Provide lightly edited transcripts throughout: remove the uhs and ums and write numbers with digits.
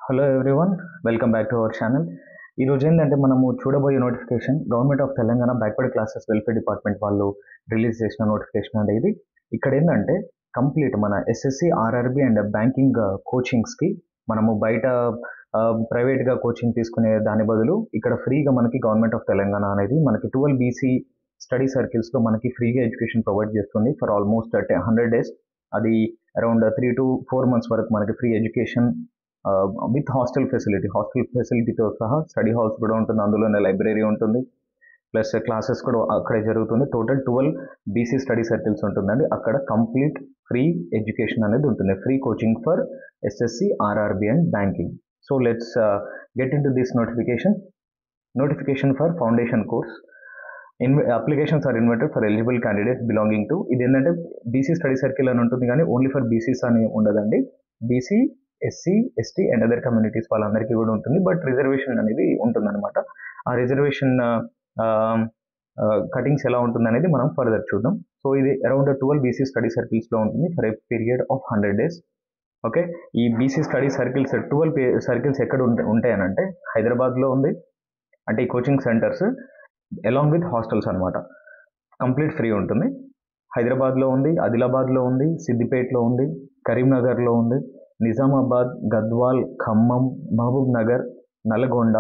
Hello everyone, welcome back to our channel. ఈరోజు ఏంటంటే మనము చూడబోయే notification government of Telangana backward classes welfare department వాళ్ళు రిలీజ్ చేసిన నోటిఫికేషన్ అనేది. ఇక్కడ ఏంటంటే కంప్లీట్ మన ఎస్ఎస్సి, ఆర్ఆర్బి అండ్ బ్యాంకింగ్ కోచింగ్స్కి మనము బయట ప్రైవేట్గా కోచింగ్ తీసుకునే దాని బదులు ఇక్కడ ఫ్రీగా మనకి గవర్నమెంట్ ఆఫ్ తెలంగాణ అనేది మనకి 12 బీసీ స్టడీ సర్కిల్స్లో మనకి ఫ్రీగా ఎడ్యుకేషన్ ప్రొవైడ్ చేస్తుంది ఫర్ ఆల్మోస్ట్ 100 days. అది అరౌండ్ 3 to 4 months వరకు మనకి ఫ్రీ ఎడ్యుకేషన్ విత్ హాస్టల్ ఫెసిలిటీతో సహా. స్టడీ హాల్స్ కూడా ఉంటుంది, అందులోనే లైబ్రరీ ఉంటుంది, ప్లస్ క్లాసెస్ కూడా అక్కడే జరుగుతుంది. టోటల్ 12 బీసీ స్టడీ సర్కిల్స్ ఉంటుందండి. అక్కడ కంప్లీట్ ఫ్రీ ఎడ్యుకేషన్ అనేది ఉంటుంది, free coaching for SSC, RRB and banking. So let's get in to this notification for foundation course. Applications are invited for eligible candidates belonging to, ఇది ఏంటంటే BC study circle అని ఉంటుంది కానీ only for BCs అని ఉండదండి. BC, SC, ST and other communities వాళ్ళందరికీ కూడా ఉంటుంది, బట్ రిజర్వేషన్ అనేది ఉంటుందన్నమాట. ఆ రిజర్వేషన్ కటింగ్స్ ఎలా ఉంటుంది అనేది మనం ఫర్దర్ చూద్దాం. సో ఇది అరౌండ్ 12 బీసీ స్టడీ సర్కిల్స్లో ఉంటుంది for a period of 100 days. Okay, ఈ బీసీ స్టడీ సర్కిల్స్ 12 సర్కిల్స్ ఎక్కడ ఉంటాయనంటే హైదరాబాద్లో ఉంది. అంటే ఈ coaching centres along with hostels అనమాట, కంప్లీట్ ఫ్రీ ఉంటుంది. హైదరాబాద్లో ఉంది, ఆదిలాబాద్లో ఉంది, సిద్దిపేటలో ఉంది, కరీంనగర్లో ఉంది, Nizamabad, Gadwal, Khammam, Mahabub Nagar, Nalgonda,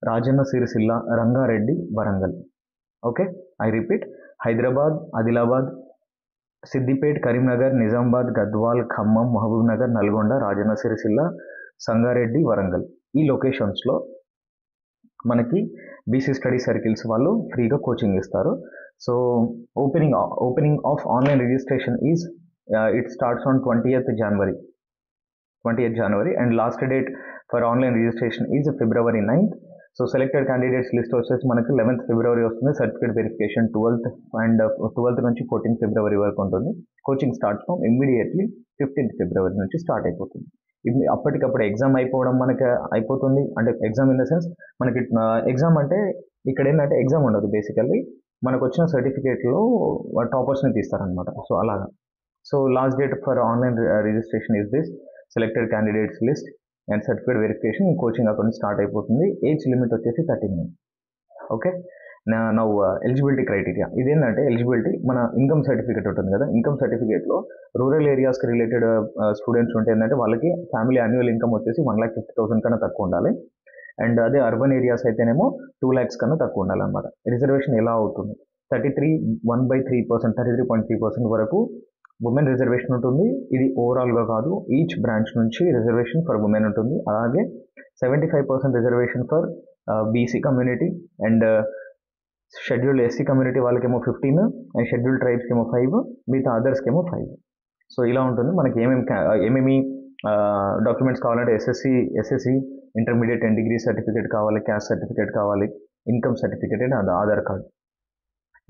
Rajanna Sircilla, Rangareddy, Warangal. Okay, I repeat, Hyderabad, Adilabad, Siddipet, Karimnagar, Nizamabad, Gadwal, Khammam, Mahabub Nagar, Nalgonda, Rajanna Sircilla, Sangareddy, Warangal. ఈ లొకేషన్స్లో మనకి బీసీ స్టడీ సర్కిల్స్ వాళ్ళు ఫ్రీగా కోచింగ్ ఇస్తారు. So opening of online registration is it starts on 20th January and last date for online registration is February 9th. So selected candidates list వచ్చేసి మనకి 11th February వస్తుంది. Certificate verification 12th నుంచి 14th February వరకు ఉంటుంది. Coaching start from immediately 15th February నుంచి start అయిపోతుంది. అప్పటికప్పుడు exam మనకి అయిపోతుంది. అంటే ఎగ్జామ్ ఇన్ ద సెన్స్ మనకి ఎగ్జామ్ అంటే ఇక్కడ ఏంటంటే ఎగ్జామ్ ఉండదు, బేసికల్లీ మనకు వచ్చిన సర్టిఫికేట్లో టాపర్స్ని తీస్తారనమాట. సో అలాగా. So last date for online registration is this. Selected candidates list and certificate verification, coaching అక్కడ నుంచి స్టార్ట్ అయిపోతుంది. ఏజ్ లిమిట్ వచ్చేసి 39. ఓకే, నా ఎలిజిబిలిటీ క్రైటీరియా ఇదేంటంటే, ఎలిజిబిలిటీ మన ఇన్కమ్ సర్టిఫికేట్ ఉంటుంది కదా, ఇన్కమ్ సర్టిఫికేట్లో రూరల్ ఏరియాస్కి రిలేటెడ్ స్టూడెంట్స్ ఉంటే ఏంటంటే వాళ్ళకి ఫ్యామిలీ యాన్యువల్ ఇన్కమ్ వచ్చేసి 1,50,000 కన్నా తక్కువ ఉండాలి. అండ్ అదే అర్బన్ ఏరియాస్ అయితేనేమో 2 lakhs కన్నా తక్కువ ఉండాలన్నమాట. రిజర్వేషన్ ఎలా అవుతుంది, 33.3% వరకు ఉమెన్ రిజర్వేషన్ ఉంటుంది. ఇది ఓవరాల్గా కాదు, ఈచ్ బ్రాంచ్ నుంచి రిజర్వేషన్ ఫర్ ఉమెన్ ఉంటుంది. అలాగే 75% reservation for BC community and scheduled SC community వాళ్ళకేమో 15 అండ్ షెడ్యూల్డ్ ట్రైబ్స్కి ఏమో 5, మిగతా అదర్స్కి ఏమో 5. సో ఇలా ఉంటుంది. మనకి ఏమేమి డాక్యుమెంట్స్ కావాలంటే SSC intermediate and degree certificate కావాలి, క్యాస్ట్ సర్టిఫికేట్ కావాలి, income certificate and Aadhaar card,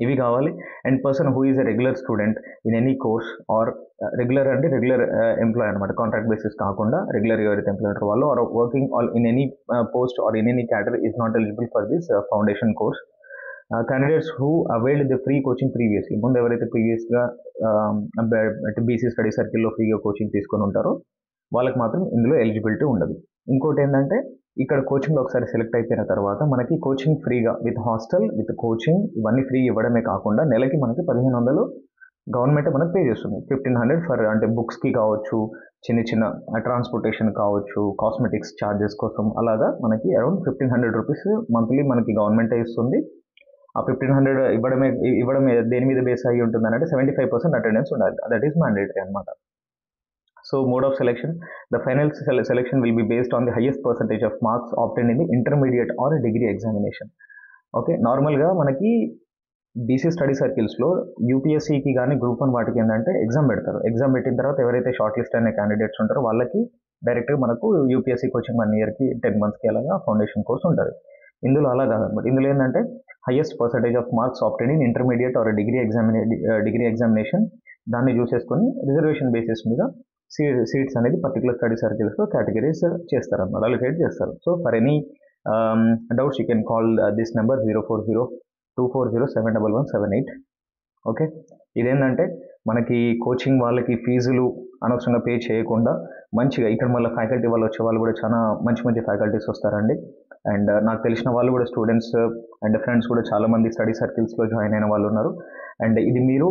ఇవి కావాలి. And person who is a regular student in any course or regular employee అనమాట, కాంట్రాక్ట్ బేసిస్ కాకుండా రెగ్యులర్ ఎవరైతే ఎంప్లాయ్ ఉంటారో వాళ్ళు or working all in any post or in any cadre is not eligible for this foundation course. Candidates who availed the free coaching previously, ముందు ఎవరైతే ప్రీవియస్గా BC study సర్కిల్లో ఫ్రీగా కోచింగ్ తీసుకొని ఉంటారో వాళ్ళకి మాత్రం ఇందులో ఎలిజిబిలిటీ ఉండదు. ఇంకోటి ఏంటంటే, ఇక్కడ కోచింగ్లో ఒకసారి సెలెక్ట్ అయిపోయిన తర్వాత మనకి కోచింగ్ ఫ్రీగా విత్ హాస్టల్ విత్ కోచింగ్ ఇవన్నీ ఫ్రీ ఇవ్వడమే కాకుండా నెలకి మనకి 1,500 గవర్నమెంట్ మనకు పే చేస్తుంది. 1,500 ఫర్ అంటే బుక్స్కి కావచ్చు, చిన్న ట్రాన్స్పోర్టేషన్ కావచ్చు, కాస్మెటిక్స్ ఛార్జెస్ కోసం, అలాగా మనకి అరౌండ్ 1,500 రూపీస్ మంత్లీ మనకి గవర్నమెంటే ఇస్తుంది. ఆ 1,500 ఇవ్వడమే దేని మీద బేస్ అయ్యి ఉంటుంది అంటే 75% అటెండెన్స్ ఉండాలి. దట్ ఈస్ మ్యాండేటరీ అనమాట. So mode of selection, the final selection will be based on the highest percentage of marks obtained in the intermediate or degree examination. Okay, నార్మల్గా మనకి బీసీ స్టడీ సర్కిల్స్లో యూపీఎస్సీకి కానీ group 1 వాటికి ఏంటంటే exam పెడతారు. Exam పెట్టిన తర్వాత ఎవరైతే షార్ట్ లిస్ట్ అయిన క్యాండిడేట్స్ ఉంటారో వాళ్ళకి డైరెక్ట్గా మనకు యూపీఎస్సీ కోచింగ్ 1 yearకి 10 monthsకి అలాగా ఫౌండేషన్ కోర్స్ ఉంటుంది. ఇందులో అలా కాదనమాట. ఇందులో ఏంటంటే highest percentage of marks obtained in intermediate or degree examination దాన్ని చూసేసుకొని రిజర్వేషన్ బేసిస్ మీద సీట్స్ అనేది పర్టికులర్ స్టడీ సర్కిల్స్లో కేటగిరీస్ చేస్తారన్నమాట, అలొకేట్ చేస్తారు. So for any doubts you can call this number 04024071178. Okay, ఇదేంటంటే మనకి కోచింగ్ వాళ్ళకి ఫీజులు అనవసరంగా పే చేయకుండా మంచిగా ఇక్కడ మళ్ళీ ఫ్యాకల్టీ వాళ్ళు వచ్చే వాళ్ళు కూడా చాలా మంచి మంచి ఫ్యాకల్టీస్ వస్తారండి. అండ్ నాకు తెలిసిన వాళ్ళు కూడా స్టూడెంట్స్ అండ్ ఫ్రెండ్స్ కూడా చాలామంది స్టడీ సర్కిల్స్లో జాయిన్ అయిన వాళ్ళు ఉన్నారు. అండ్ ఇది మీరు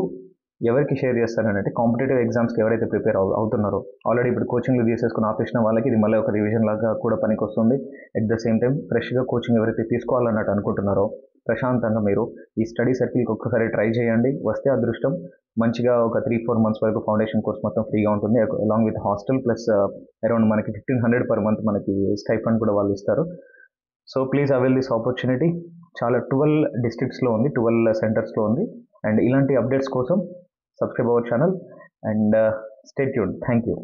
ఎవరికి షేర్ చేస్తారంటే కాంపిటేటివ్ ఎగ్జామ్స్కి ఎవరైతే ప్రిపేర్ అవుతున్నారో, ఆల్రెడీ ఇప్పుడు కోచింగ్లు తీసేసుకుని ఆపేసిన వాళ్ళకి ఇది మళ్ళీ ఒక రివిజన్ లాగా కూడా పనికి వస్తుంది. అట్ ద సేమ్ టైం ఫ్రెష్గా కోచింగ్ ఎవరైతే తీసుకోవాలన్నట్టు అనుకుంటున్నారో ప్రశాంతంగా మీరు ఈ స్టడీ సర్కిల్కి ఒక్కసారి ట్రై చేయండి. వస్తే అదృష్టం. మంచిగా ఒక 3-4 months వరకు ఫౌండేషన్ కోర్స్ మొత్తం ఫ్రీగా ఉంటుంది, along with hostel plus around మనకి 1500 per month మనకి స్టైఫండ్ కూడా వాళ్ళు ఇస్తారు. So please avail this opportunity. చాలా 12 డిస్ట్రిక్ట్స్లో ఉంది, 12 centersలో ఉంది. అండ్ ఇలాంటి అప్డేట్స్ కోసం subscribe our channel and stay tuned. Thank you.